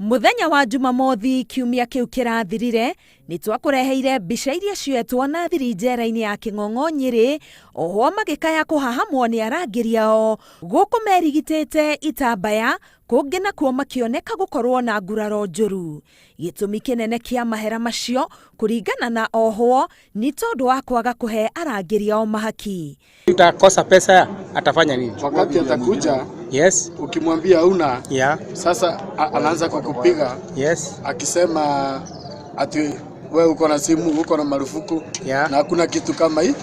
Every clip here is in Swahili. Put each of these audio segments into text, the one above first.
Muthenya wa Jumamothi kiumia kiu kirathirire ni twakureheire mbica iria cietwo na thiri njera-ini ya King'ong'o Nyeri, oho magikaya kuhahamwo ni arangiri ao guku merigitite itambaya kungi nakuo makioneka gukorwo na nguraro njuru. Gitumi kinene kia mahera macio kuringana na oho ni tondu wa kwaga kuhe arangiri ao mahaki. Utakosa pesa atafanya nini? Wakati atakuja, yes, ukimwambia hauna, yeah, sasa anaanza kukupiga, yes, akisema ati wewe uko na simu, uko na marufuku, yeah, na hakuna kitu kama hii.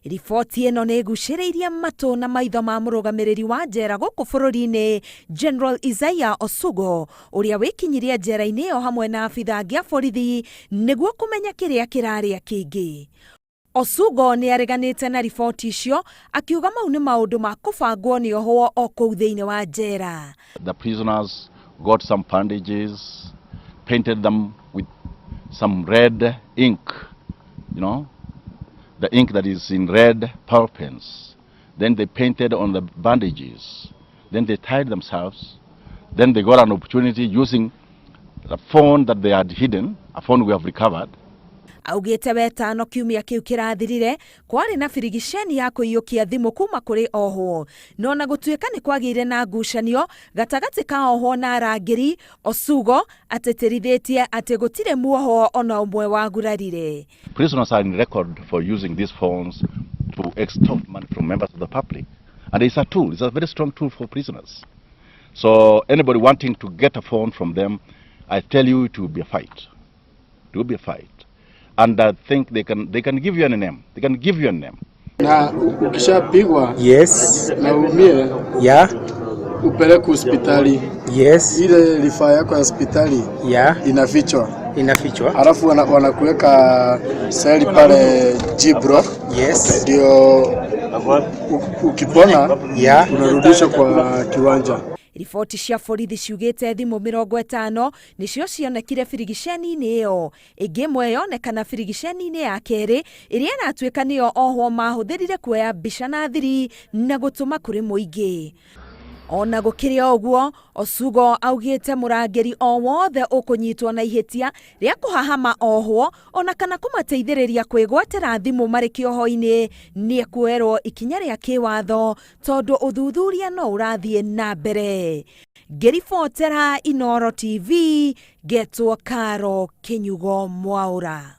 Riboti ino ni guciriirie matu na maitho ma murugamiriri wa njera guku bururi-ini General Isaiah Osugo uria wikinyirie njera-ini iyo hamwe na abitha angi a borithi niguo kumenya kiria kiraria kingi. Osugo ni areganite na riboti icio akiuga mau ni maundu ma kubangwo ni oho o kuu thiini wa njera. The prisoners got some bandages, painted them with some red ink, you know, the ink that is in red pearl pens. Then they painted on the bandages. Then they tied themselves. Then they got an opportunity using the phone that they had hidden, a phone we have recovered. Augite wetano kiumia kiu kirathirire kwari na firigisheni ya kuiyukia thimu kuma kuri oho, no na gutuika ni kwagire na ngucanio gatagati ka oho na arangiri. Osugo ateterithitie ati gutire muoho ona umwe wa gurarire. Prisoners are in record for using these phones to extort money from members of the public, and it's a tool, it's a very strong tool for prisoners. So anybody wanting to get a phone from them, I tell you, it will be a fight. It will be a fight. And I think they can give you a name. They can give you a name. Na ukishapigwa, yes, na umie, yeah, upeleke hospitali, yes, ile rifaa yako ya hospitali, yeah, inafichwa, alafu wanakuweka seli pale Jibro, yes, ndio ukipona, yeah, unarudishwa kwa kiwanja. Riboti cia borithi ciugite thimu 50 nicio cionekire firigisheni-ini iyo, ingi mwe yonekana firigisheni-ini ya keri iria natuika niyo oho mahuthirire kuoya mbica na thiri na gutuma kuri muingi. Ona gukiri oguo, Osugo augite murangiri o wothe ukunyitwo na ihitia ria kuhahama oho ona kana kumateithiriria kwigwatira thimu mari kioho-ini ni ekuerwo ikinya ria kiwatho tondu uthuthuria no urathie na mbere. Ngiribotera Inooro TV, getwo Karo Kinyugo Mwaura.